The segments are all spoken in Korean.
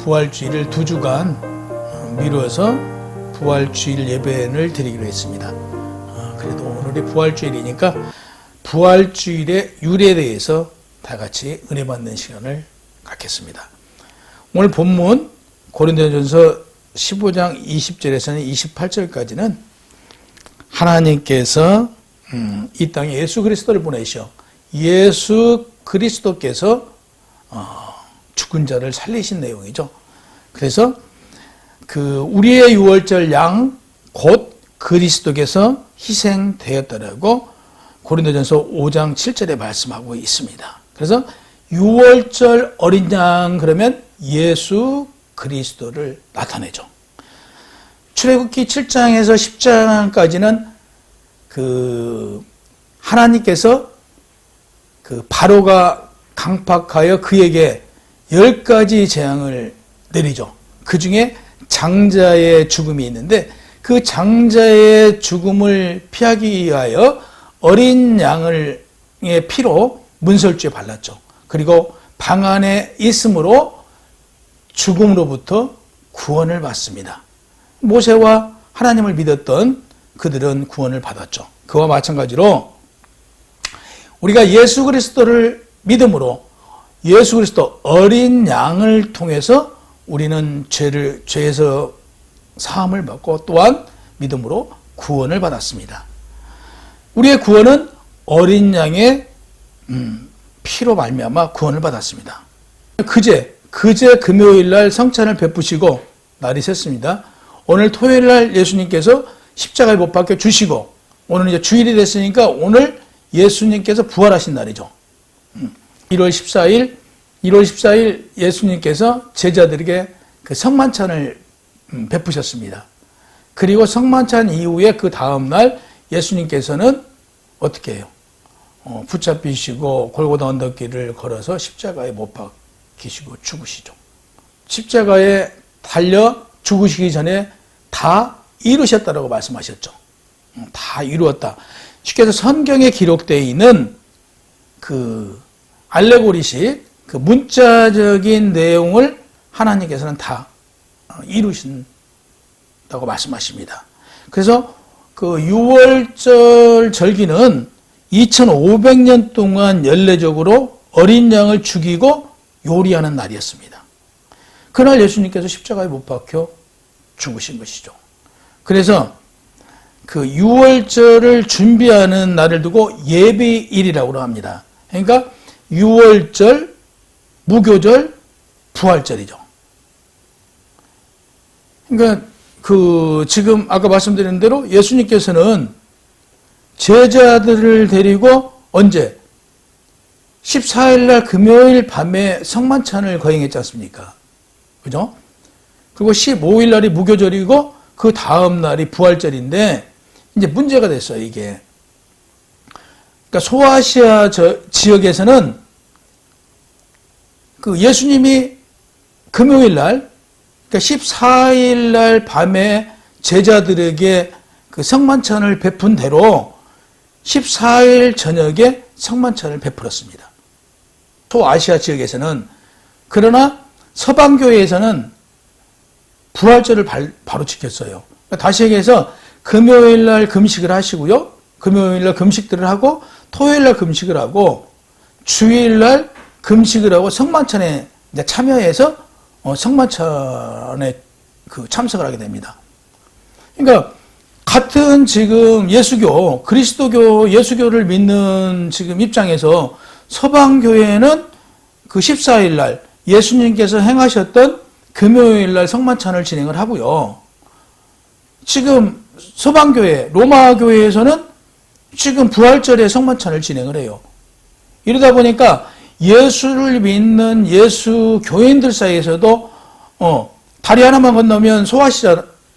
부활주일을 2주간 미루어서 부활주일 예배를 드리기로 했습니다. 그래도 오늘이 부활주일이니까 부활주일의 유래에 대해서 다 같이 은혜 받는 시간을 갖겠습니다. 오늘 본문 고린도전서 15장 20절에서는 28절까지는 하나님께서 이 땅에 예수 그리스도를 보내셔 예수 그리스도께서 죽은 자를 살리신 내용이죠. 그래서 우리의 유월절 양 곧 그리스도께서 희생되었다라고 고린도전서 5장 7절에 말씀하고 있습니다. 그래서 유월절 어린 양 그러면 예수 그리스도를 나타내죠. 출애굽기 7장에서 10장까지는 하나님께서 바로가 강팍하여 그에게 10가지 재앙을 내리죠. 그 중에 장자의 죽음이 있는데 그 장자의 죽음을 피하기 위하여 어린 양의 피로 문설주에 발랐죠. 그리고 방 안에 있음으로 죽음으로부터 구원을 받습니다. 모세와 하나님을 믿었던 그들은 구원을 받았죠. 그와 마찬가지로 우리가 예수 그리스도를 믿음으로 예수 그리스도 어린 양을 통해서 우리는 죄에서 사함을 받고 또한 믿음으로 구원을 받았습니다. 우리의 구원은 어린 양의 피로 말미암아 구원을 받았습니다. 그제 금요일 날 성찬을 베푸시고 날이 샜습니다. 오늘 토요일 날 예수님께서 십자가에 못 박혀 주시고 오늘 이제 주일이 됐으니까 오늘 예수님께서 부활하신 날이죠. 1월 14일 예수님께서 제자들에게 그 성만찬을 베푸셨습니다. 그리고 성만찬 이후에 그 다음날 예수님께서는 어떻게 해요? 붙잡히시고 골고다 언덕길을 걸어서 십자가에 못 박히시고 죽으시죠. 십자가에 달려 죽으시기 전에 다 이루셨다라고 말씀하셨죠. 다 이루었다. 쉽게 해서 성경에 기록되어 있는 알레고리식 문자적인 내용을 하나님께서는 다 이루신다고 말씀하십니다. 그래서 유월절 절기는 2500년 동안 연례적으로 어린 양을 죽이고 요리하는 날이었습니다. 그날 예수님께서 십자가에 못 박혀 죽으신 것이죠. 그래서 유월절을 준비하는 날을 두고 예비일이라고 합니다. 그러니까 유월절, 무교절, 부활절이죠. 그러니까 지금 아까 말씀드린 대로 예수님께서는 제자들을 데리고 언제? 14일 날 금요일 밤에 성만찬을 거행했지 않습니까? 그죠? 그리고 15일 날이 무교절이고 그 다음 날이 부활절인데 이제 문제가 됐어요, 이게. 그러니까 소아시아 지역에서는 예수님이 금요일 날, 그러니까 14일 날 밤에 제자들에게 성만찬을 베푼 대로 14일 저녁에 성만찬을 베풀었습니다. 소아시아 지역에서는. 그러나 서방교회에서는 부활절을 바로 지켰어요. 다시 얘기해서 금요일 날 금식을 하시고요. 금요일 날 금식들을 하고 토요일 날 금식을 하고 주일 날 금식을 하고 성만찬에 참여해서 성만찬에 참석을 하게 됩니다. 그러니까 같은 지금 예수교, 그리스도교, 예수교를 믿는 지금 입장에서 서방교회는 14일 날 예수님께서 행하셨던 금요일 날 성만찬을 진행을 하고요. 지금 서방교회, 로마교회에서는 지금 부활절에 성만찬을 진행을 해요. 이러다 보니까 예수를 믿는 예수 교인들 사이에서도 다리 하나만 건너면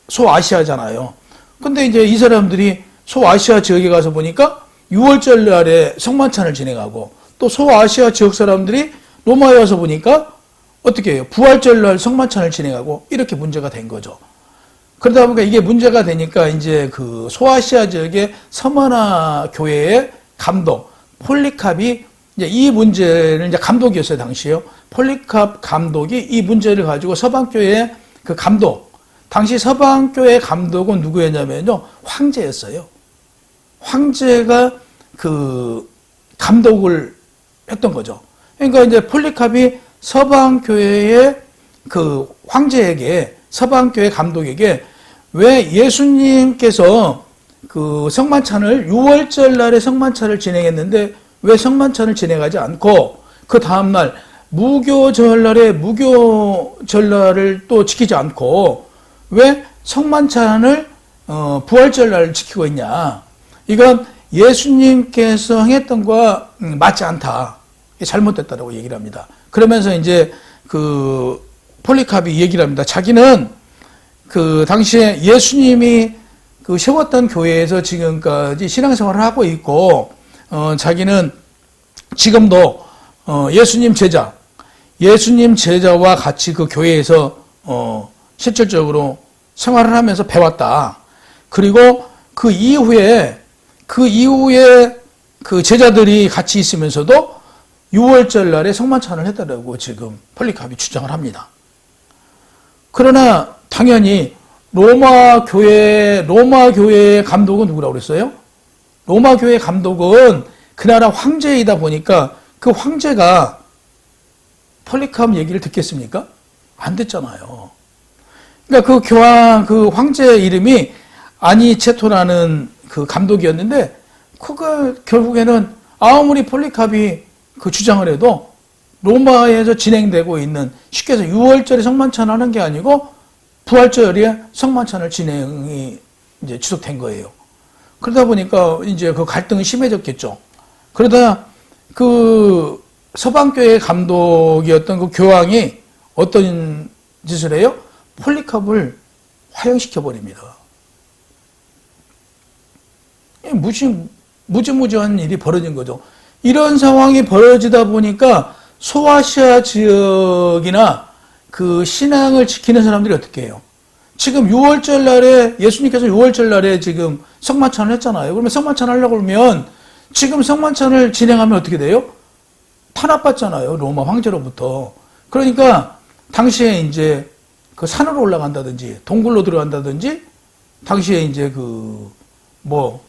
소아시아잖아요. 근데 이제 이 사람들이 소아시아 지역에 가서 보니까 6월절 날에 성만찬을 진행하고 또 소아시아 지역 사람들이 로마에 와서 보니까 어떻게 해요? 부활절 날 성만찬을 진행하고 이렇게 문제가 된 거죠. 그러다 보니까 이게 문제가 되니까 이제 소아시아 지역의 서머나 교회의 감독 폴리캅이 이제 이 문제를 이제 감독이었어요, 당시에요. 폴리캅 감독이 이 문제를 가지고 서방교회 그 감독, 당시 서방교회 감독은 누구였냐면요, 황제였어요. 황제가 그 감독을 했던 거죠. 그러니까 이제 폴리캅이 서방교회의 그 황제에게, 서방교회 감독에게 왜 예수님께서 그 성만찬을 6월절 날에 성만찬을 진행했는데 왜 성만찬을 진행하지 않고 그 다음날 무교절날에 무교절날을 또 지키지 않고 왜 성만찬을 부활절날을 지키고 있냐. 이건 예수님께서 행했던 것과 맞지 않다. 잘못됐다라고 얘기를 합니다. 그러면서 이제 그 폴리캅이 얘기를 합니다. 자기는 그 당시에 예수님이 그 세웠던 교회에서 지금까지 신앙생활을 하고 있고, 자기는 지금도 예수님 제자와 같이 그 교회에서 실질적으로 생활을 하면서 배웠다. 그리고 그 이후에 그 제자들이 같이 있으면서도 6월절 날에 성만찬을 했다라고 지금 폴리캅이 주장을 합니다. 그러나 당연히 로마 교회 감독은 누구라고 그랬어요? 로마 교회 감독은 그 나라 황제이다 보니까 그 황제가 폴리캅 얘기를 듣겠습니까? 안 듣잖아요. 그러니까 그 교황, 그 황제 이름이 아니체토라는 그 감독이었는데, 그거 결국에는 아무리 폴리캅이 그 주장을 해도 로마에서 진행되고 있는, 쉽게 해서 6월절에 성만찬을 하는 게 아니고 부활절에 성만찬을 진행이 이제 지속된 거예요. 그러다 보니까 이제 그 갈등이 심해졌겠죠. 그러다 그 서방교회 감독이었던 그 교황이 어떤 짓을 해요? 폴리캅을 화형시켜 버립니다. 무지무지한 일이 벌어진 거죠. 이런 상황이 벌어지다 보니까 소아시아 지역이나 그 신앙을 지키는 사람들이 어떻게 해요? 지금 6월절 날에, 예수님께서 6월절 날에 지금 성만찬을 했잖아요. 그러면 성만찬 하려고 그러면 지금 성만찬을 진행하면 어떻게 돼요? 탄압받잖아요. 로마 황제로부터. 그러니까 당시에 이제 그 산으로 올라간다든지 동굴로 들어간다든지 당시에 이제 그 뭐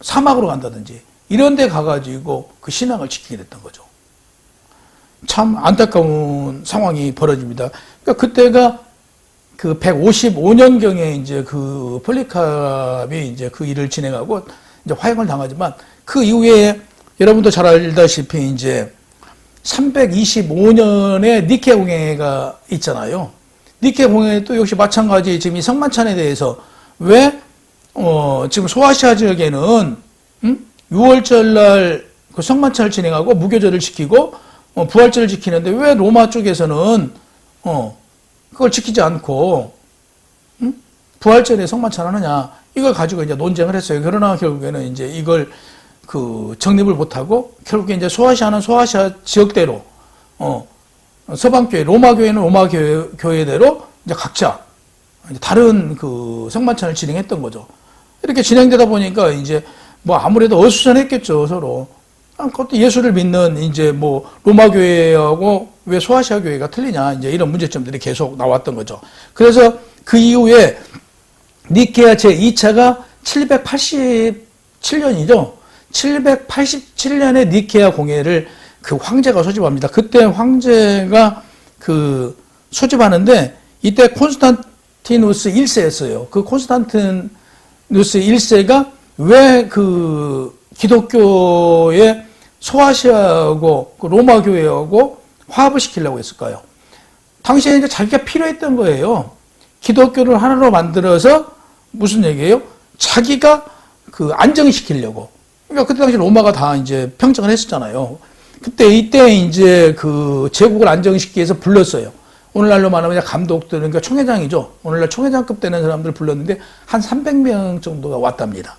사막으로 간다든지 이런 데 가가지고 그 신앙을 지키게 됐던 거죠. 참 안타까운 상황이 벌어집니다. 그러니까 그때가 그 155년경에 이제 그 폴리캅이 이제 그 일을 진행하고 이제 화형을 당하지만 그 이후에 여러분도 잘 알다시피 이제 325년에 니케 공회가 있잖아요. 니케 공회도 역시 마찬가지 지금 이 성만찬에 대해서 왜 지금 소아시아 지역에는 6월절 날 그 성만찬을 진행하고 무교절을 지키고 부활절을 지키는데 왜 로마 쪽에서는 그걸 지키지 않고 부활절에 성만찬 하느냐, 이걸 가지고 이제 논쟁을 했어요. 그러나 결국에는 이제 이걸 그 정립을 못하고 결국에 이제 소아시아는 소아시아 지역대로 서방교회, 로마교회는 로마교회대로 이제 각자 다른 그 성만찬을 진행했던 거죠. 이렇게 진행되다 보니까 이제 뭐 아무래도 어수선했겠죠, 서로. 그것도 예수를 믿는 이제 뭐 로마교회하고 왜 소아시아 교회가 틀리냐, 이제 이런 문제점들이 계속 나왔던 거죠. 그래서 그 이후에 니케아 제2차가 787년이죠. 787년에 니케아 공회를 그 황제가 소집합니다. 그때 황제가 그 소집하는데 이때 콘스탄티누스 1세였어요. 그 콘스탄티누스 1세가 왜 그 기독교의 소아시아하고 그 로마 교회하고 화합을 시키려고 했을까요? 당시에 이제 자기가 필요했던 거예요. 기독교를 하나로 만들어서 무슨 얘기예요? 자기가 그 안정시키려고. 그러니까 그때 당시 로마가 다 이제 평정을 했었잖아요. 이때 이제 그 제국을 안정시키기 위해서 불렀어요. 오늘날로 말하면 감독들, 그러니까 총회장이죠. 오늘날 총회장급 되는 사람들을 불렀는데 한 300명 정도가 왔답니다.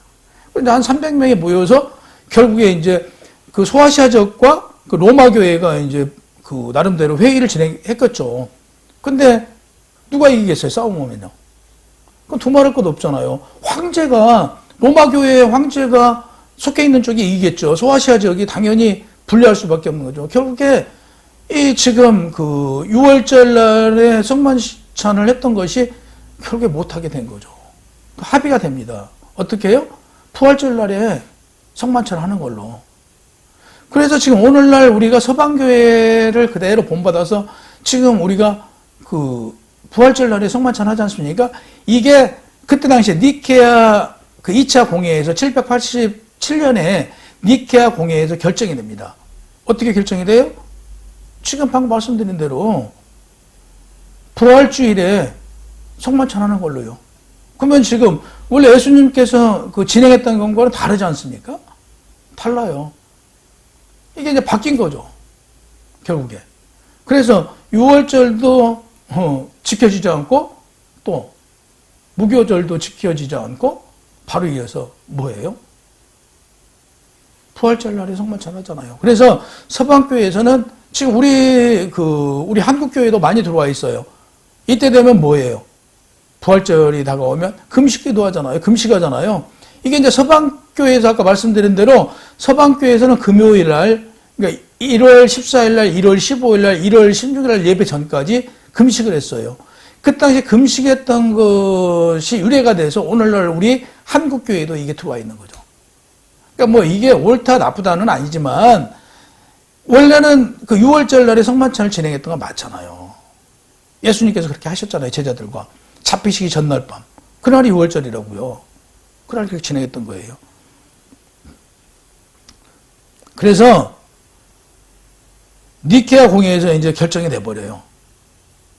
그런데 한 300명이 모여서 결국에 이제 그 소아시아 지역과 그 로마 교회가 이제 그 나름대로 회의를 진행했겠죠. 근데 누가 이기겠어요? 싸움하면요. 그건 두말할 것도 없잖아요. 황제가, 로마 교회의 황제가 속해 있는 쪽이 이기겠죠. 소아시아 지역이 당연히 분리할 수밖에 없는 거죠. 결국에 이 지금 그 6월절 날에 성만찬을 했던 것이 결국에 못하게 된 거죠. 합의가 됩니다. 어떻게 해요? 부활절 날에 성만찬을 하는 걸로. 그래서 지금 오늘날 우리가 서방교회를 그대로 본받아서 지금 우리가 그 부활절 날에 성만찬 하지 않습니까? 이게 그때 당시에 니케아 그 2차 공회에서 787년에 니케아 공회에서 결정이 됩니다. 어떻게 결정이 돼요? 지금 방금 말씀드린 대로 부활주일에 성만찬 하는 걸로요. 그러면 지금 원래 예수님께서 그 진행했던 것과는 다르지 않습니까? 달라요. 이게 이제 바뀐 거죠. 결국에. 그래서 6월절도 지켜지지 않고 또 무교절도 지켜지지 않고 바로 이어서 뭐예요? 부활절 날에 성만찬 하잖아요. 그래서 서방교회에서는 지금 우리 한국교회도 많이 들어와 있어요. 이때 되면 뭐예요? 부활절이 다가오면 금식기도 하잖아요. 금식하잖아요. 이게 이제 서방교회에서 아까 말씀드린 대로 서방교회에서는 금요일 날, 그러니까 1월 14일 날, 1월 15일 날, 1월 16일 날 예배 전까지 금식을 했어요. 그 당시에 금식했던 것이 유래가 돼서 오늘날 우리 한국교회도 이게 들어와 있는 거죠. 그러니까 뭐 이게 옳다 나쁘다는 아니지만 원래는 그 6월절 날에 성만찬을 진행했던 건 맞잖아요. 예수님께서 그렇게 하셨잖아요. 제자들과. 잡히시기 전날 밤. 그날이 6월절이라고요. 그날 그렇게 진행했던 거예요. 그래서 니케아 공회에서 이제 결정이 돼버려요.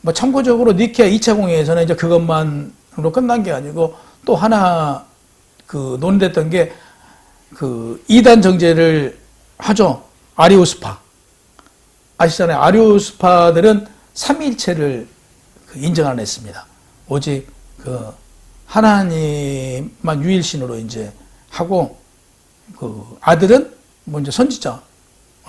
뭐 참고적으로 니케아 2차 공회에서는 이제 그것만으로 끝난 게 아니고 또 하나 그 논의됐던 게 그 이단 정제를 하죠. 아리오스파. 아시잖아요. 아리오스파들은 삼위일체를 인정 안 했습니다. 오직 그 하나님만 유일신으로 이제 하고 그 아들은 뭐 이제 선지자,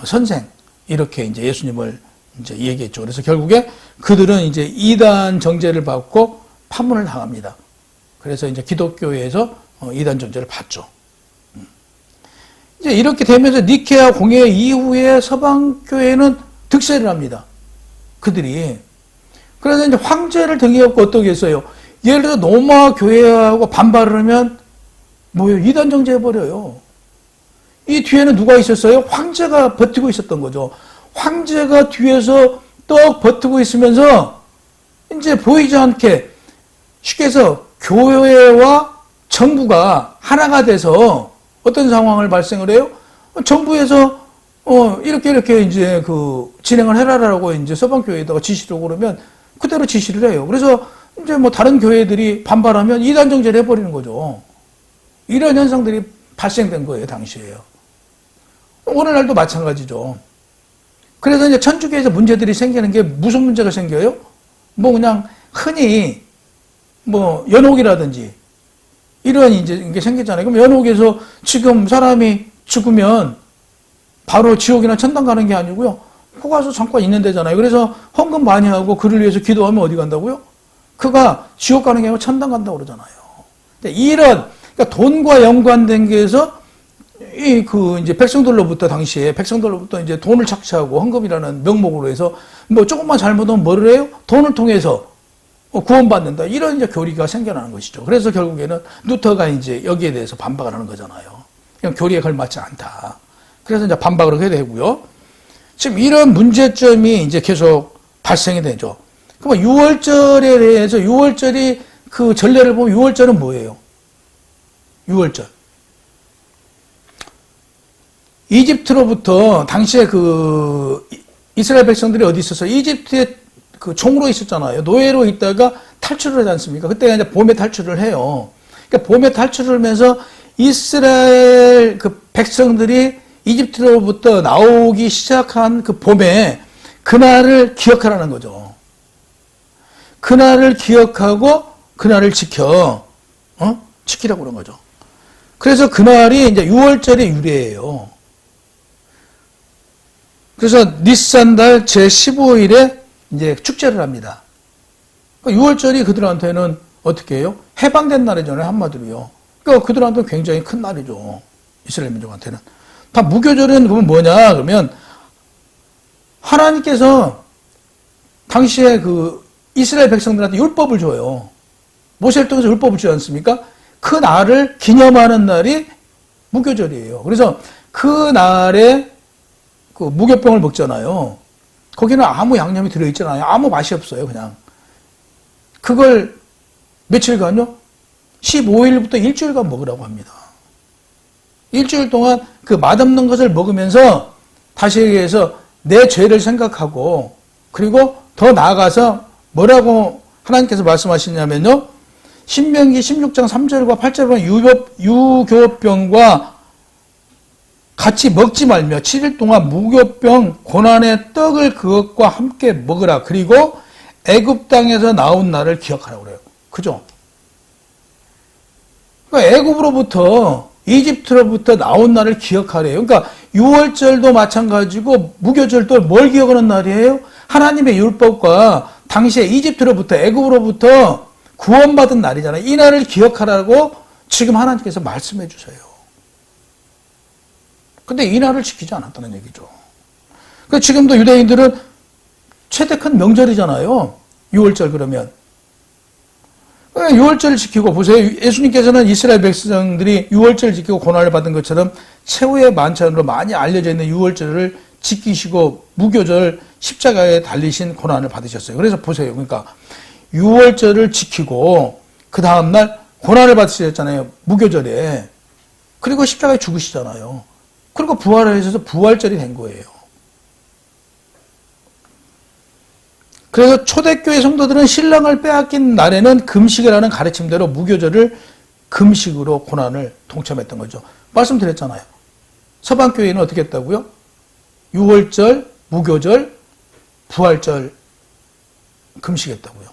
선생 이렇게 이제 예수님을 이제 얘기했죠. 그래서 결국에 그들은 이제 이단 정제를 받고 파문을 당합니다. 그래서 이제 기독교회에서 이단 정제를 받죠. 이제 이렇게 되면서 니케아 공회 이후에 서방교회는 득세를 합니다. 그들이. 그래서 이제 황제를 등에 업고 어떻게 했어요? 예를 들어 로마 교회하고 반발을 하면 뭐예요? 이단 정제해버려요. 이 뒤에는 누가 있었어요? 황제가 버티고 있었던 거죠. 황제가 뒤에서 떡 버티고 있으면서 이제 보이지 않게 쉽게 해서 교회와 정부가 하나가 돼서 어떤 상황을 발생을 해요? 정부에서 이렇게 이제 그 진행을 해라라고 이제 서방교회에다가 지시를 그러면 그대로 지시를 해요. 그래서 이제 뭐 다른 교회들이 반발하면 이단 정제를 해버리는 거죠. 이런 현상들이 발생된 거예요, 당시에요. 오늘날도 마찬가지죠. 그래서 이제 천주교에서 문제들이 생기는 게 무슨 문제가 생겨요? 뭐 그냥 흔히 뭐 연옥이라든지 이런 이제 게 생기잖아요. 그럼 연옥에서 지금 사람이 죽으면 바로 지옥이나 천당 가는 게 아니고요. 그 가서 잠깐 있는 데잖아요. 그래서 헌금 많이 하고 그를 위해서 기도하면 어디 간다고요? 그가 지옥 가는 게 아니고 천당 간다고 그러잖아요. 이런 그러니까 돈과 연관된 게에서 이제 백성들로부터 당시에 백성들로부터 이제 돈을 착취하고 헌금이라는 명목으로 해서 뭐 조금만 잘못하면 뭐를 해요? 돈을 통해서 구원받는다. 이런 이제 교리가 생겨나는 것이죠. 그래서 결국에는 루터가 이제 여기에 대해서 반박을 하는 거잖아요. 그냥 교리에 걸맞지 않다. 그래서 이제 반박을 하게 되고요. 지금 이런 문제점이 이제 계속 발생이 되죠. 그럼 6월절에 대해서 6월절이 그 전례를 보면 6월절은 뭐예요? 6월절. 이집트로부터 당시에 그 이스라엘 백성들이 어디 있었어요? 이집트에 그 종으로 있었잖아요. 노예로 있다가 탈출을 하지 않습니까? 그때 이제 봄에 탈출을 해요. 그러니까 봄에 탈출을 하면서 이스라엘 그 백성들이 이집트로부터 나오기 시작한 그 봄에 그날을 기억하라는 거죠. 그날을 기억하고 그날을 지키라고 그런 거죠. 그래서 그날이 이제 6월절의 유래예요. 그래서 니산달 제15일에 이제 축제를 합니다. 6월절이 그들한테는 어떻게 해요? 해방된 날이잖아요, 한마디로요. 그러니까 그들한테는 굉장히 큰 날이죠. 이스라엘 민족한테는. 다 무교절은 그러면 뭐냐? 그러면 하나님께서 당시에 그 이스라엘 백성들한테 율법을 줘요. 모세를 통해서 율법을 주지 않습니까? 그 날을 기념하는 날이 무교절이에요. 그래서 그 날에 그 무교병을 먹잖아요. 거기는 아무 양념이 들어있잖아요. 아무 맛이 없어요, 그냥. 그걸 며칠간요? 15일부터 일주일간 먹으라고 합니다. 일주일 동안 그 맛없는 것을 먹으면서 다시 얘기해서 내 죄를 생각하고 그리고 더 나아가서 뭐라고 하나님께서 말씀하시냐면요. 신명기 16장 3절과 8절에 보면 유교병과 같이 먹지 말며 7일 동안 무교병 고난의 떡을 그것과 함께 먹으라. 그리고 애굽 땅에서 나온 날을 기억하라고 그래요. 그죠? 그러니까 애굽으로부터 이집트로부터 나온 날을 기억하래요. 그러니까 유월절도 마찬가지고 무교절도 뭘 기억하는 날이에요? 하나님의 율법과 당시에 이집트로부터 애굽으로부터 구원받은 날이잖아요. 이 날을 기억하라고 지금 하나님께서 말씀해 주세요. 근데 이 날을 지키지 않았다는 얘기죠. 그러니까 지금도 유대인들은 최대 큰 명절이잖아요. 6월절 그러면. 6월절을 지키고 보세요. 예수님께서는 이스라엘 백성들이 6월절을 지키고 고난을 받은 것처럼 최후의 만찬으로 많이 알려져 있는 6월절을 지키시고 무교절 십자가에 달리신 고난을 받으셨어요. 그래서 보세요. 그러니까 6월절을 지키고 그 다음날 고난을 받으셨잖아요. 무교절에. 그리고 십자가에 죽으시잖아요. 그리고 부활을 하셔서 부활절이 된 거예요. 그래서 초대교회 성도들은 신랑을 빼앗긴 날에는 금식을 하는 가르침대로 무교절을 금식으로 고난을 동참했던 거죠. 말씀드렸잖아요. 서방교회는 어떻게 했다고요? 6월절, 무교절, 부활절 금식했다고요.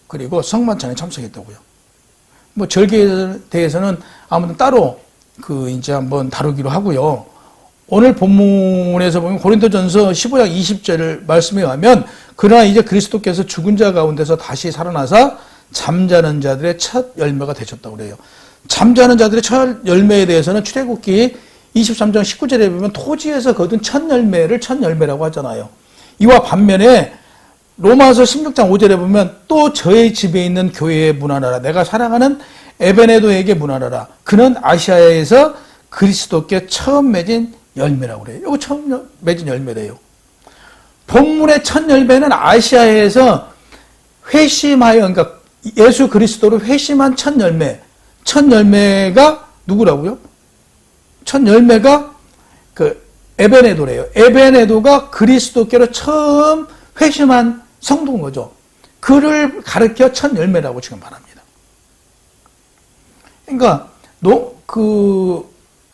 그리고 성만찬에 참석했다고요. 뭐 절기에 대해서는 아무튼 따로 이제 한번 다루기로 하고요. 오늘 본문에서 보면 고린도전서 15장 20절 말씀에 의하면 그러나 이제 그리스도께서 죽은 자 가운데서 다시 살아나사 잠자는 자들의 첫 열매가 되셨다고 그래요. 잠자는 자들의 첫 열매에 대해서는 출애굽기 23장 19절에 보면 토지에서 거둔 첫 열매를 첫 열매라고 하잖아요. 이와 반면에 로마서 16장 5절에 보면 또 저의 집에 있는 교회에 문안하라. 내가 사랑하는 에베네도에게 문안하라. 그는 아시아에서 그리스도께 처음 맺은 열매라고 그래요. 이거 처음 맺은 열매래요. 본문의 첫 열매는 아시아에서 회심하여, 그러니까 예수 그리스도로 회심한 첫 열매. 첫 열매가 누구라고요? 첫 열매가 그 에베네도래요. 에베네도가 그리스도께로 처음 회심한 성도인 거죠. 그를 가르쳐 첫 열매라고 지금 말합니다. 그러니까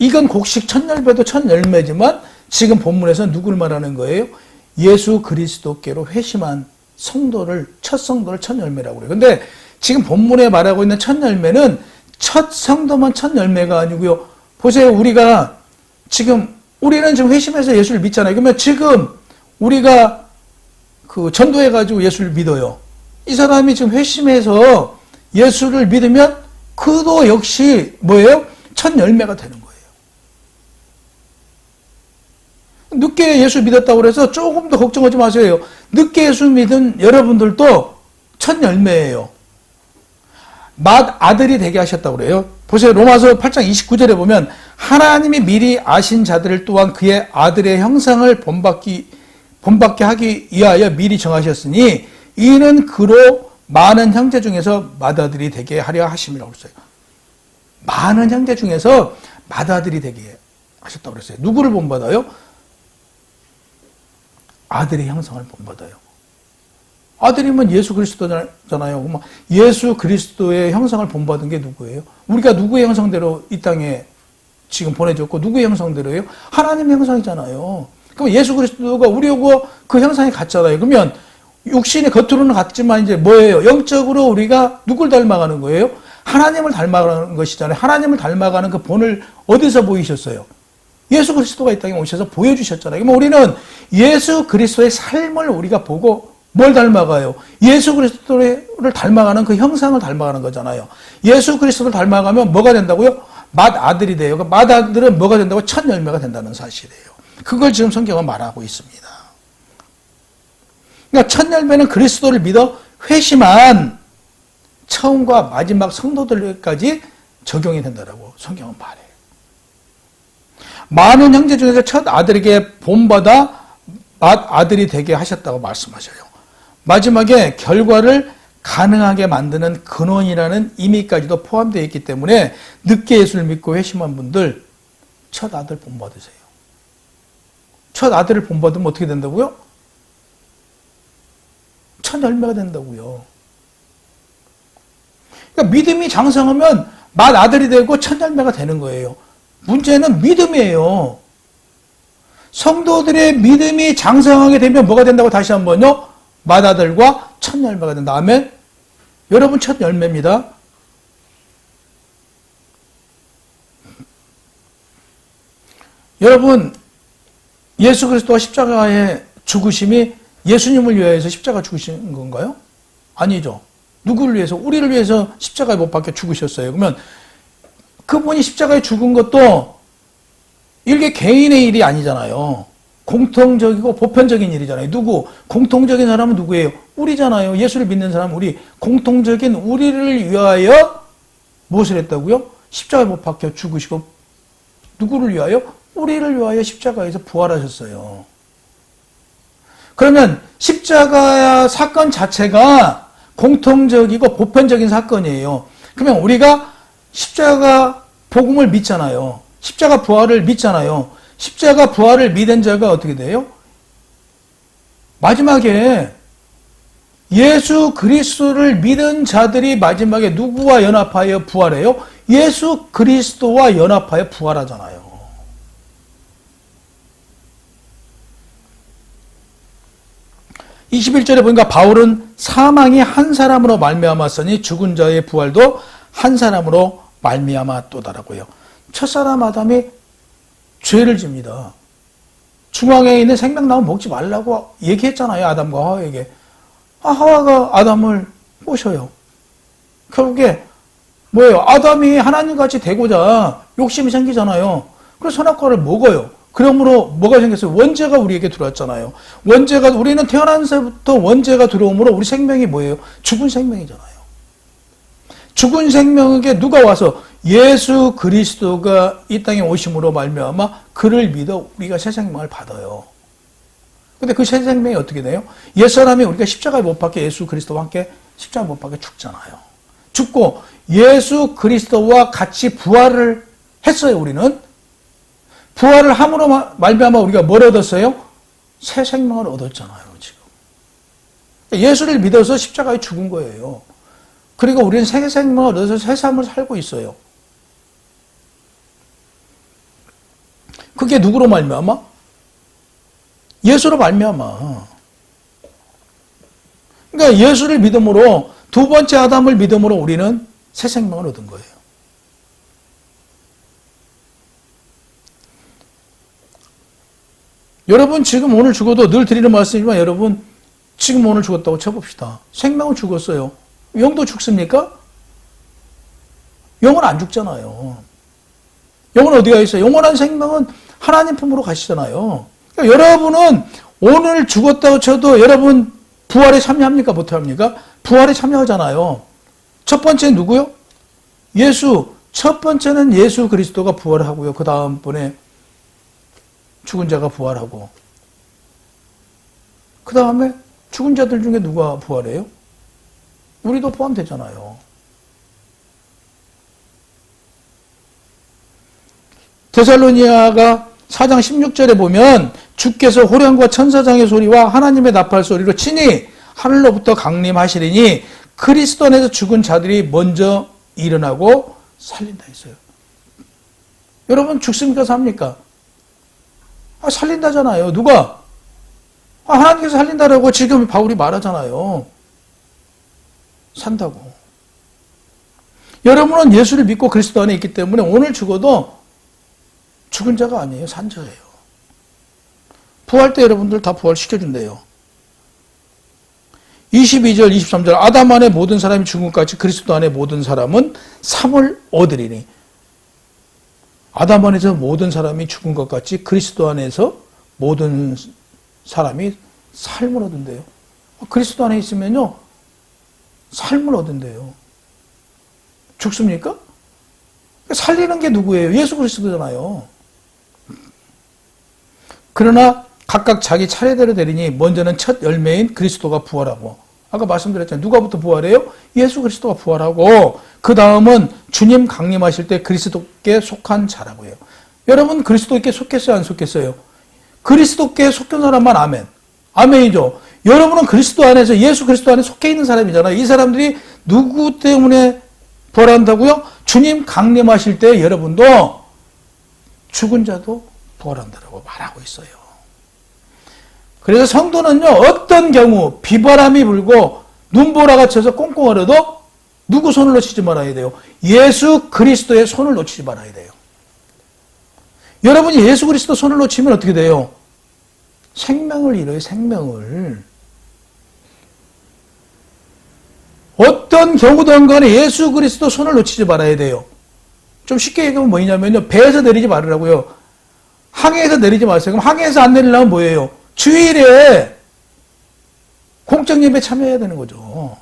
이건 곡식 첫 열매도 첫 열매지만 지금 본문에서 누구를 말하는 거예요? 예수 그리스도께로 회심한 성도를 첫 열매라고 그래요. 근데 지금 본문에 말하고 있는 첫 열매는 첫 성도만 첫 열매가 아니고요. 보세요. 우리는 지금 회심해서 예수를 믿잖아요. 그러면 지금 우리가 전도해가지고 예수를 믿어요. 이 사람이 지금 회심해서 예수를 믿으면 그도 역시 뭐예요? 첫 열매가 되는 거예요. 늦게 예수 믿었다고 해서 조금 더 걱정하지 마세요. 늦게 예수 믿은 여러분들도 첫 열매예요. 맏아들이 되게 하셨다고 그래요. 보세요. 로마서 8장 29절에 보면 하나님이 미리 아신 자들을 또한 그의 아들의 형상을 본받게 하기 위하여 미리 정하셨으니 이는 그로 많은 형제 중에서 맏아들이 되게 하려 하심이라고 그랬어요. 많은 형제 중에서 맏아들이 되게 하셨다고 그랬어요. 누구를 본받아요? 아들의 형상을 본받아요. 아들이면 예수 그리스도잖아요. 예수 그리스도의 형상을 본받은 게 누구예요? 우리가 누구의 형상대로 이 땅에 지금 보내줬고 누구의 형상대로예요? 하나님의 형상이잖아요. 그럼 예수 그리스도가 우리하고 그 형상이 같잖아요. 그러면 육신이 겉으로는 같지만 이제 뭐예요? 영적으로 우리가 누굴 닮아가는 거예요? 하나님을 닮아가는 것이잖아요. 하나님을 닮아가는 그 본을 어디서 보이셨어요? 예수 그리스도가 이 땅에 오셔서 보여주셨잖아요. 그럼 우리는 예수 그리스도의 삶을 우리가 보고 뭘 닮아가요? 예수 그리스도를 닮아가는 그 형상을 닮아가는 거잖아요. 예수 그리스도를 닮아가면 뭐가 된다고요? 맏아들이 돼요. 그 맏아들은 뭐가 된다고? 첫 열매가 된다는 사실이에요. 그걸 지금 성경은 말하고 있습니다. 그러니까 첫 열매는 그리스도를 믿어 회심한 처음과 마지막 성도들까지 적용이 된다고 성경은 말해요. 많은 형제 중에서 첫 아들에게 본받아 맏아들이 되게 하셨다고 말씀하셔요. 마지막에 결과를 가능하게 만드는 근원이라는 의미까지도 포함되어 있기 때문에 늦게 예수를 믿고 회심한 분들 첫 아들 본받으세요. 첫 아들을 본받으면 어떻게 된다고요? 첫 열매가 된다고요. 그러니까 믿음이 장성하면 맏아들이 되고 첫 열매가 되는 거예요. 문제는 믿음이에요. 성도들의 믿음이 장성하게 되면 뭐가 된다고 다시 한번요? 맏아들과 첫 열매가 된다. 아멘? 여러분 첫 열매입니다. 여러분 예수 그리스도가 십자가에 죽으심이 예수님을 위하여서 십자가 죽으신 건가요? 아니죠. 누구를 위해서? 우리를 위해서 십자가에 못 박혀 죽으셨어요. 그러면 그분이 십자가에 죽은 것도 이게 개인의 일이 아니잖아요. 공통적이고 보편적인 일이잖아요. 누구? 공통적인 사람은 누구예요? 우리잖아요. 예수를 믿는 사람은 우리. 공통적인 우리를 위하여 무엇을 했다고요? 십자가에 못 박혀 죽으시고 누구를 위하여? 우리를 위하여 십자가에서 부활하셨어요. 그러면 십자가 사건 자체가 공통적이고 보편적인 사건이에요. 그러면 우리가 십자가 복음을 믿잖아요. 십자가 부활을 믿잖아요. 십자가 부활을 믿은 자가 어떻게 돼요? 마지막에 예수 그리스도를 믿은 자들이 마지막에 누구와 연합하여 부활해요? 예수 그리스도와 연합하여 부활하잖아요. (21절에) 보니까 바울은 사망이 한 사람으로 말미암았으니 죽은 자의 부활도 한 사람으로 말미암았도다라고요. 첫사람 아담이 죄를 집니다. 중앙에 있는 생명나무 먹지 말라고 얘기했잖아요. 아담과 하와에게. 하와가 아담을 꼬셔요. 결국에 뭐예요? 아담이 하나님같이 되고자 욕심이 생기잖아요. 그래서 선악과를 먹어요. 그러므로 뭐가 생겼어요? 원죄가 우리에게 들어왔잖아요. 원죄가, 우리는 태어나면서부터 원죄가 들어오므로 우리 생명이 뭐예요? 죽은 생명이잖아요. 죽은 생명에게 누가 와서 예수 그리스도가 이 땅에 오심으로 말미암아 그를 믿어 우리가 새 생명을 받아요. 근데 그 새 생명이 어떻게 돼요? 옛사람이 우리가 십자가에 못 박혀 예수 그리스도와 함께 십자가에 못 박혀 죽잖아요. 죽고 예수 그리스도와 같이 부활을 했어요. 우리는 부활을 함으로 말미암아 우리가 뭘 얻었어요? 새 생명을 얻었잖아요. 지금 예수를 믿어서 십자가에 죽은 거예요. 그리고 우리는 새 생명을 얻어서 새 삶을 살고 있어요. 그게 누구로 말미암아? 예수로 말미암아. 그러니까 예수를 믿음으로, 두 번째 아담을 믿음으로 우리는 새 생명을 얻은 거예요. 여러분 지금 오늘 죽어도 늘 드리는 말씀이지만 여러분 지금 오늘 죽었다고 쳐봅시다. 생명은 죽었어요. 영도 죽습니까? 영은 안 죽잖아요. 영은 어디가 있어요? 영원한 생명은 하나님 품으로 가시잖아요. 그러니까 여러분은 오늘 죽었다고 쳐도 여러분 부활에 참여합니까? 못합니까? 부활에 참여하잖아요. 첫 번째는 누구요? 예수. 첫 번째는 예수 그리스도가 부활하고요. 그 다음번에 죽은 자가 부활하고, 그 다음에 죽은 자들 중에 누가 부활해요? 우리도 포함되잖아요. 데살로니가가 4장 16절에 보면 주께서 호령과 천사장의 소리와 하나님의 나팔 소리로 친히 하늘로부터 강림하시리니 그리스도 안에서 죽은 자들이 먼저 일어나고 살린다 했어요. 여러분 죽습니까? 삽니까? 살린다잖아요. 누가? 하나님께서 살린다라고 지금 바울이 말하잖아요. 산다고. 여러분은 예수를 믿고 그리스도 안에 있기 때문에 오늘 죽어도 죽은 자가 아니에요. 산 자예요. 부활 때 여러분들 다 부활시켜준대요. 22절, 23절 아담 안에 모든 사람이 죽음까지 그리스도 안에 모든 사람은 삶을 얻으리니. 아담 안에서 모든 사람이 죽은 것 같이 그리스도 안에서 모든 사람이 삶을 얻은대요. 그리스도 안에 있으면요, 삶을 얻은대요. 죽습니까? 살리는 게 누구예요? 예수 그리스도잖아요. 그러나 각각 자기 차례대로 되리니 먼저는 첫 열매인 그리스도가 부활하고, 아까 말씀드렸잖아요. 누가부터 부활해요? 예수 그리스도가 부활하고, 그 다음은 주님 강림하실 때 그리스도께 속한 자라고 해요. 여러분 그리스도께 속했어요? 안 속했어요? 그리스도께 속한 사람만 아멘. 아멘이죠. 여러분은 그리스도 안에서, 예수 그리스도 안에 속해 있는 사람이잖아요. 이 사람들이 누구 때문에 부활한다고요? 주님 강림하실 때 여러분도 죽은 자도 부활한다고 말하고 있어요. 그래서 성도는요, 어떤 경우 비바람이 불고 눈보라가 쳐서 꽁꽁 얼어도 누구 손을 놓치지 말아야 돼요? 예수 그리스도의 손을 놓치지 말아야 돼요. 여러분이 예수 그리스도 손을 놓치면 어떻게 돼요? 생명을 잃어요, 생명을. 어떤 경우든 간에 예수 그리스도 손을 놓치지 말아야 돼요. 좀 쉽게 얘기하면 뭐냐면요, 배에서 내리지 말으라고요. 항해에서 내리지 마세요. 그럼 항해에서 안 내리려면 뭐예요? 주일에 공적 예배 참여해야 되는 거죠.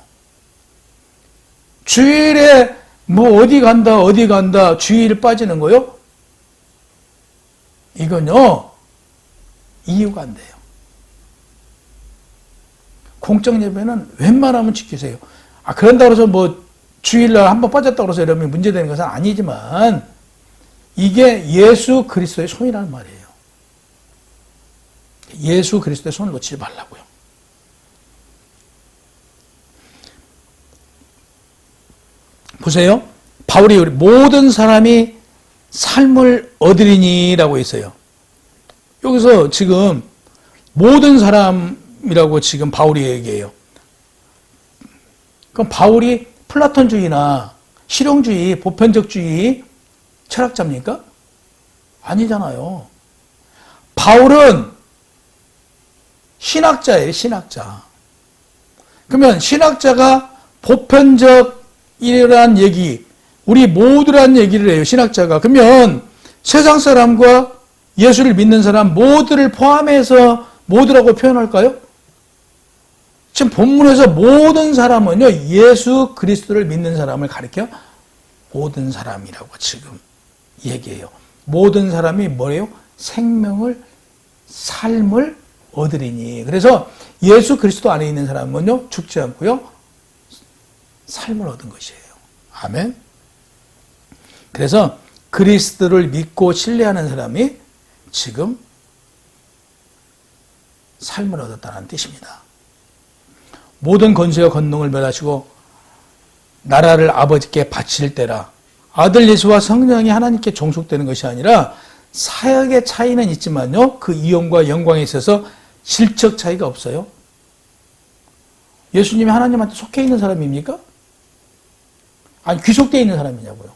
주일에 뭐 어디 간다 주일 빠지는 거요? 이건요, 이유가 안 돼요. 공적 예배는 웬만하면 지키세요. 그런다고 해서 뭐 주일날 한번 빠졌다고 해서 여러분이 문제되는 것은 아니지만, 이게 예수 그리스도의 손이라는 말이에요. 예수 그리스도의 손을 놓치지 말라고요. 보세요. 바울이 우리 모든 사람이 삶을 얻으리니라고 했어요. 여기서 지금 모든 사람이라고 지금 바울이 얘기해요. 그럼 바울이 플라톤주의나 실용주의, 보편적주의 철학자입니까? 아니잖아요. 바울은 신학자예요, 신학자. 그러면 신학자가 보편적이라는 얘기, 우리 모두라는 얘기를 해요, 신학자가. 그러면 세상 사람과 예수를 믿는 사람 모두를 포함해서 모두라고 표현할까요? 지금 본문에서 모든 사람은요, 예수 그리스도를 믿는 사람을 가리켜 모든 사람이라고 지금 얘기해요. 모든 사람이 뭐래요? 생명을, 삶을 얻으리니. 그래서 예수 그리스도 안에 있는 사람은요, 죽지 않고요, 삶을 얻은 것이에요. 아멘. 그래서 그리스도를 믿고 신뢰하는 사람이 지금 삶을 얻었다는 뜻입니다. 모든 권세와 권능을 멸하시고 나라를 아버지께 바칠 때라. 아들 예수와 성령이 하나님께 종속되는 것이 아니라 사역의 차이는 있지만요, 그 이용과 영광에 있어서 질적 차이가 없어요. 예수님이 하나님한테 속해 있는 사람입니까? 아니, 귀속되어 있는 사람이냐고요.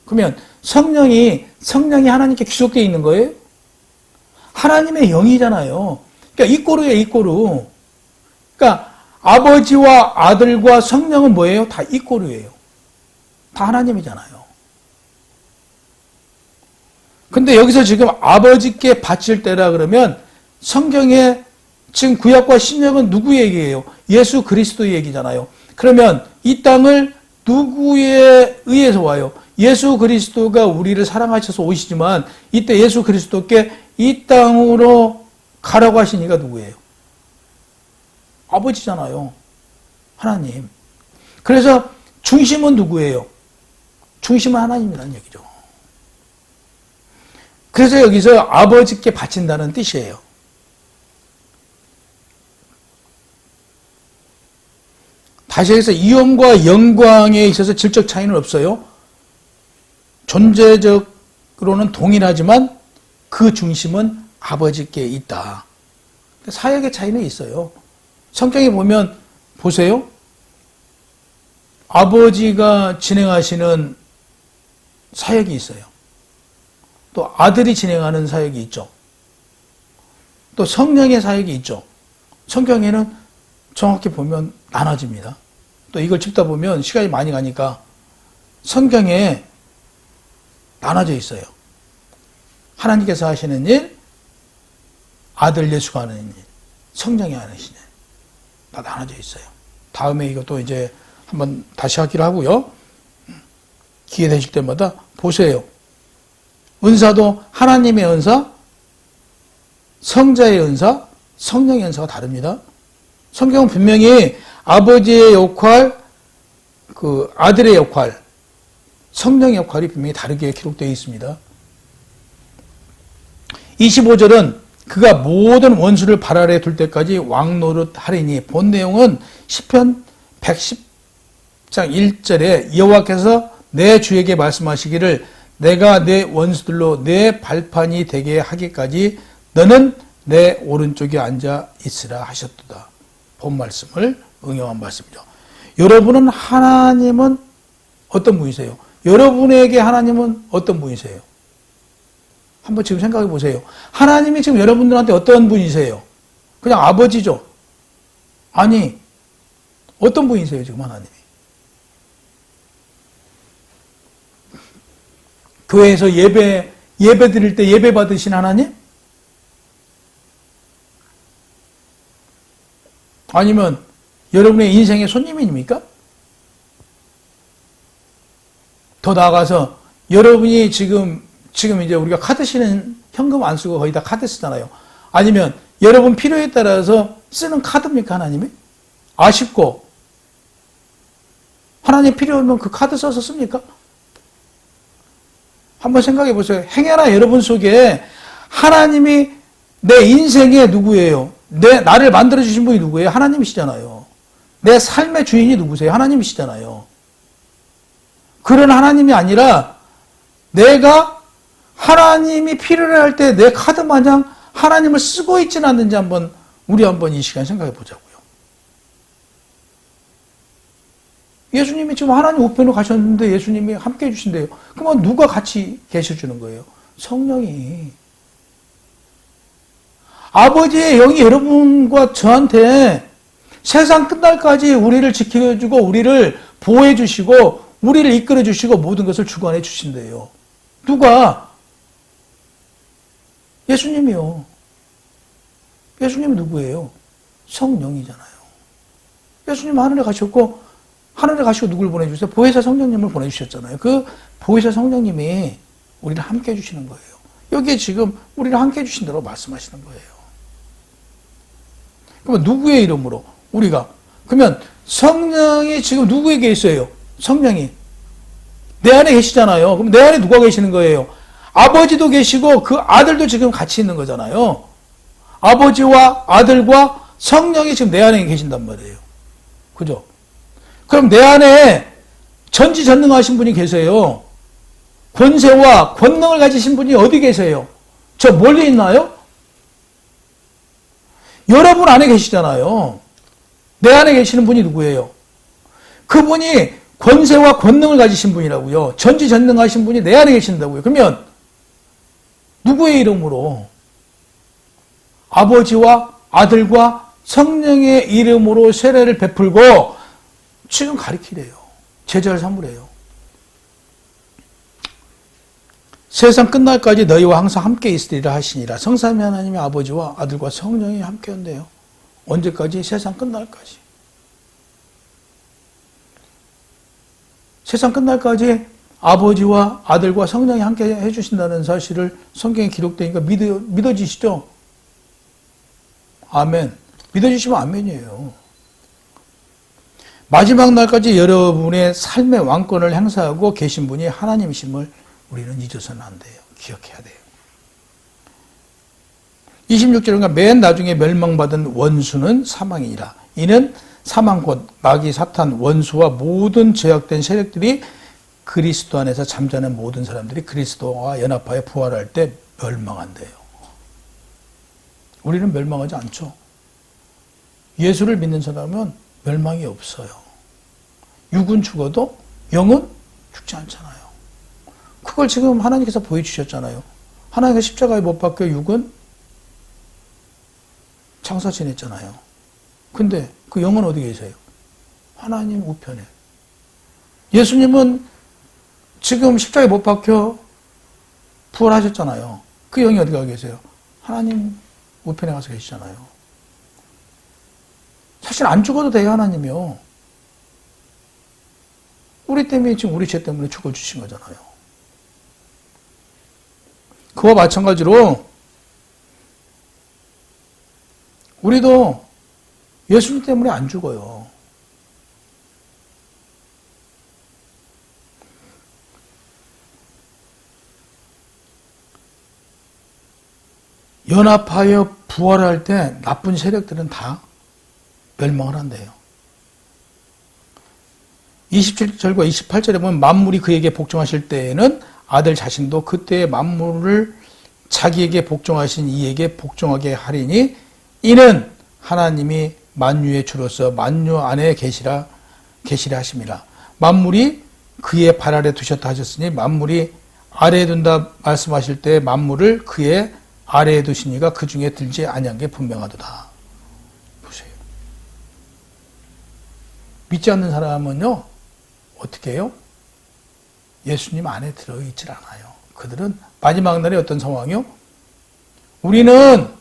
그러면 성령이 하나님께 귀속되어 있는 거예요? 하나님의 영이잖아요. 그러니까 이꼬르예요, 이꼬르. 그러니까 아버지와 아들과 성령은 뭐예요? 다 이꼬르예요. 다 하나님이잖아요. 근데 여기서 지금 아버지께 바칠 때라 그러면 성경에 지금 구약과 신약은 누구 얘기예요? 예수 그리스도 얘기잖아요. 그러면 이 땅을 누구에 의해서 와요? 예수 그리스도가 우리를 사랑하셔서 오시지만 이때 예수 그리스도께 이 땅으로 가라고 하신 이가 누구예요? 아버지잖아요. 하나님. 그래서 중심은 누구예요? 중심은 하나님이라는 얘기죠. 그래서 여기서 아버지께 바친다는 뜻이에요. 다시 해서 이용과 영광에 있어서 질적 차이는 없어요. 존재적으로는 동일하지만 그 중심은 아버지께 있다. 사역의 차이는 있어요. 성경에 보면 보세요. 아버지가 진행하시는 사역이 있어요. 또 아들이 진행하는 사역이 있죠. 또 성령의 사역이 있죠. 성경에는 정확히 보면 나눠집니다. 또 이걸 짚다 보면 시간이 많이 가니까 성경에 나눠져 있어요. 하나님께서 하시는 일, 아들 예수가 하는 일, 성령이 하는 일, 다 나눠져 있어요. 다음에 이것도 이제 한번 다시 하기로 하고요. 기회 되실 때마다 보세요. 은사도 하나님의 은사, 성자의 은사, 성령의 은사가 다릅니다. 성경은 분명히 아버지의 역할, 그 아들의 역할, 성령의 역할이 분명히 다르게 기록되어 있습니다. 25절은 그가 모든 원수를 발 아래 둘 때까지 왕노릇 하리니, 본 내용은 시편 110장 1절에 여호와께서 내 주에게 말씀하시기를 내가 내 원수들로 내 발판이 되게 하기까지 너는 내 오른쪽에 앉아 있으라 하셨도다. 본 말씀을 응용한 말씀이죠. 여러분은 하나님은 어떤 분이세요? 여러분에게 하나님은 어떤 분이세요? 한번 지금 생각해 보세요. 하나님이 지금 여러분들한테 어떤 분이세요? 그냥 아버지죠? 아니, 어떤 분이세요, 지금 하나님이? 교회에서 예배 드릴 때 예배 받으신 하나님? 아니면 여러분의 인생의 손님입니까? 더 나아가서 여러분이 지금 이제 우리가 카드 쓰는 현금 안 쓰고 거의 다 카드 쓰잖아요. 아니면 여러분 필요에 따라서 쓰는 카드입니까, 하나님이? 아쉽고 하나님 필요하면 그 카드 써서 씁니까? 한번 생각해 보세요. 행여나 여러분 속에 하나님이 내 인생의 누구예요? 나를 만들어주신 분이 누구예요? 하나님이시잖아요. 내 삶의 주인이 누구세요? 하나님이시잖아요. 그런 하나님이 아니라 내가 하나님이 필요로 할 때 내 카드 마냥 하나님을 쓰고 있지는 않는지 우리 한번 이 시간 생각해 보자고요. 예수님이 지금 하나님 우편으로 가셨는데 예수님이 함께 해주신대요. 그러면 누가 같이 계셔주는 거예요? 성령이. 아버지의 영이 여러분과 저한테 세상 끝날까지 우리를 지켜주고 우리를 보호해 주시고 우리를 이끌어 주시고 모든 것을 주관해 주신대요. 누가? 예수님이요. 예수님이 누구예요? 성령이잖아요. 예수님 하늘에 가셨고 누굴 보내주세요? 보혜사 성령님을 보내주셨잖아요. 그 보혜사 성령님이 우리를 함께 해주시는 거예요. 여기에 지금 우리를 함께 해주신다고 말씀하시는 거예요. 그러면 누구의 이름으로? 우리가. 그러면 성령이 지금 누구에게 있어요? 성령이. 내 안에 계시잖아요. 그럼 내 안에 누가 계시는 거예요? 아버지도 계시고 그 아들도 지금 같이 있는 거잖아요. 아버지와 아들과 성령이 지금 내 안에 계신단 말이에요. 그죠? 그럼 내 안에 전지전능하신 분이 계세요. 권세와 권능을 가지신 분이 어디 계세요? 저 멀리 있나요? 여러분 안에 계시잖아요. 내 안에 계시는 분이 누구예요? 그분이 권세와 권능을 가지신 분이라고요. 전지전능하신 분이 내 안에 계신다고요. 그러면 누구의 이름으로? 아버지와 아들과 성령의 이름으로 세례를 베풀고 지금 가리키래요. 제자를 삼으래요. 세상 끝날까지 너희와 항상 함께 있으리라 하시니라. 성삼위 하나님의 아버지와 아들과 성령이 함께 한대요. 언제까지? 세상 끝날까지. 세상 끝날까지 아버지와 아들과 성령이 함께 해주신다는 사실을 성경에 기록되니까 믿어지시죠? 아멘. 믿어지시면 아멘이에요. 마지막 날까지 여러분의 삶의 왕권을 행사하고 계신 분이 하나님이심을 우리는 잊어서는 안 돼요. 기억해야 돼요. 26절인가 맨 나중에 멸망받은 원수는 사망이니라. 이는 사망 곧 마귀 사탄 원수와 모든 죄악된 세력들이 그리스도 안에서 잠자는 모든 사람들이 그리스도와 연합하여 부활할 때 멸망한대요. 우리는 멸망하지 않죠. 예수를 믿는 사람은 멸망이 없어요. 육은 죽어도 영은 죽지 않잖아요. 그걸 지금 하나님께서 보여주셨잖아요. 하나님께서 십자가에 못 박혀 육은 장사 지냈잖아요. 근데 그 영은 어디 계세요? 하나님 우편에. 예수님은 지금 십자가에 못 박혀 부활하셨잖아요. 그 영이 어디 가 계세요? 하나님 우편에 가서 계시잖아요. 사실 안 죽어도 돼요, 하나님이요. 우리 때문에 지금 우리 죄 때문에 죽어주신 거잖아요. 그와 마찬가지로 우리도 예수님 때문에 안 죽어요. 연합하여 부활할 때 나쁜 세력들은 다 멸망을 한대요. 27절과 28절에 보면 만물이 그에게 복종하실 때에는 아들 자신도 그때의 만물을 자기에게 복종하신 이에게 복종하게 하리니 이는 하나님이 만유의 주로서 만유 안에 계시라 하심이라. 만물이 그의 발 아래 두셨다 하셨으니 만물이 아래에 둔다 말씀하실 때 만물을 그의 아래에 두시니가 그 중에 들지 아니한 게 분명하도다. 보세요. 믿지 않는 사람은요, 어떻게 해요? 예수님 안에 들어있질 않아요. 그들은 마지막 날에 어떤 상황이요? 우리는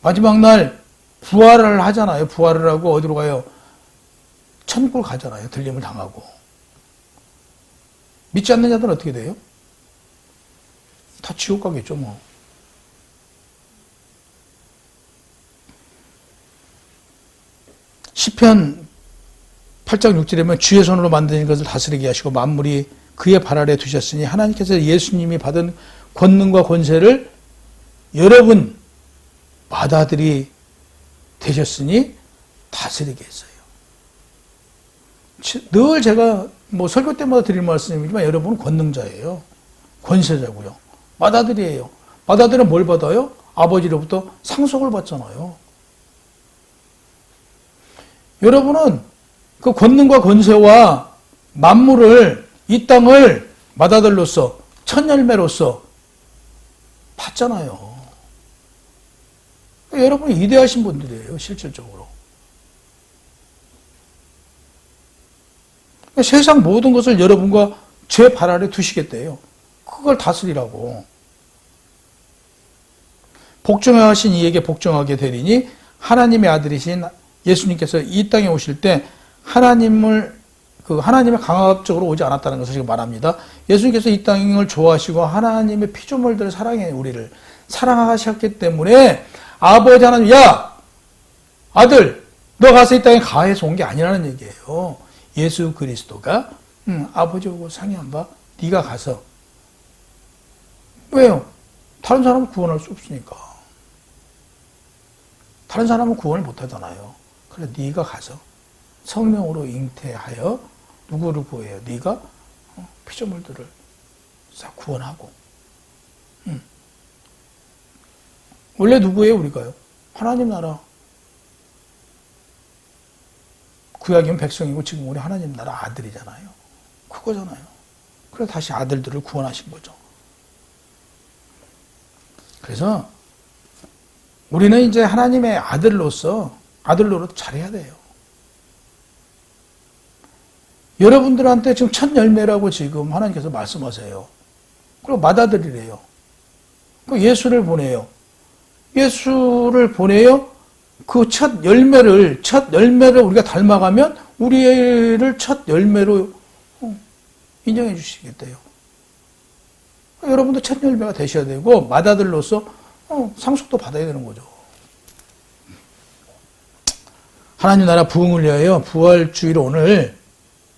마지막 날 부활을 하잖아요. 부활을 하고 어디로 가요? 천국을 가잖아요. 들림을 당하고. 믿지 않는 자들은 어떻게 돼요? 다 지옥 가겠죠, 뭐. 시편 8장 6절에 보면 주의 손으로 만드신 것을 다스리게 하시고 만물이 그의 발 아래 두셨으니 하나님께서 예수님이 받은 권능과 권세를 여러분 맏아들이 되셨으니 다스리게 했어요. 늘 제가 뭐 설교 때마다 드릴 말씀이지만 여러분은 권능자예요. 권세자고요. 맏아들이에요. 맏아들은 뭘 받아요? 아버지로부터 상속을 받잖아요. 여러분은 그 권능과 권세와 만물을 이 땅을 맏아들로서 첫 열매로서 받잖아요. 여러분이 위대하신 분들이에요. 실질적으로. 세상 모든 것을 여러분과 제 발 아래 두시겠대요. 그걸 다스리라고. 복종하신 이에게 복종하게 되리니 하나님의 아들이신 예수님께서 이 땅에 오실 때 하나님의 강압적으로 오지 않았다는 것을 지금 말합니다. 예수님께서 이 땅을 좋아하시고 하나님의 피조물들을 사랑해 우리를 사랑하셨기 때문에 아버지 하나님, 야 아들 너 가서 이 땅에 가해서 온 게 아니라는 얘기예요. 예수 그리스도가 아버지하고 상의한 바 네가 가서. 왜요? 다른 사람은 구원할 수 없으니까. 다른 사람은 구원을 못하잖아요. 그래 네가 가서 성령으로 잉태하여 누구를 구해요? 네가 피조물들을 구원하고. 원래 누구예요 우리가요? 하나님 나라. 구약이면 백성이고 지금 우리 하나님 나라 아들이잖아요. 그거잖아요. 그래서 다시 아들들을 구원하신 거죠. 그래서 우리는 이제 하나님의 아들로 잘해야 돼요. 여러분들한테 지금 첫 열매라고 지금 하나님께서 말씀하세요. 그리고 맏아들이래요. 예수를 보내요. 예수를 보내요. 그 첫 열매를 우리가 닮아가면 우리를 첫 열매로 인정해 주시겠대요. 여러분도 첫 열매가 되셔야 되고 맏아들로서 상속도 받아야 되는 거죠. 하나님 나라 부흥을 위하여 부활주일 오늘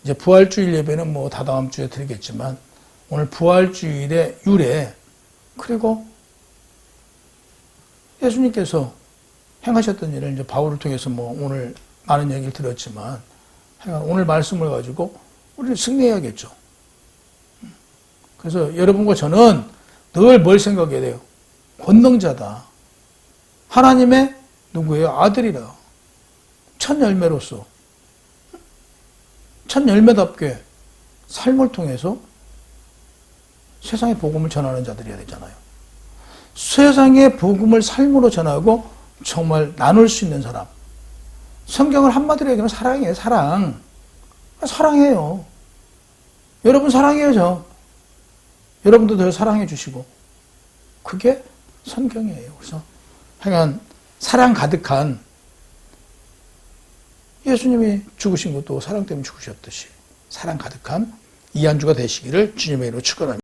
이제 부활주일 예배는 뭐 다다음 주에 드리겠지만 오늘 부활주일의 유래 그리고 예수님께서 행하셨던 일을 이제 바울을 통해서 뭐 오늘 많은 얘기를 들었지만 오늘 말씀을 가지고 우리는 승리해야겠죠. 그래서 여러분과 저는 늘 뭘 생각해야 돼요? 권능자다. 하나님의 누구예요? 아들이라. 첫 열매로서 첫 열매답게 삶을 통해서 세상의 복음을 전하는 자들이어야 되잖아요. 세상의 복음을 삶으로 전하고 정말 나눌 수 있는 사람. 성경을 한마디로 얘기하면 사랑이에요. 사랑해요. 여러분 사랑해요. 저. 여러분도 더 사랑해 주시고 그게 성경이에요. 그래서 하여간 사랑 가득한 예수님이 죽으신 것도 사랑 때문에 죽으셨듯이 사랑 가득한 이 한 주가 되시기를 주님의 이름으로 축원합니다.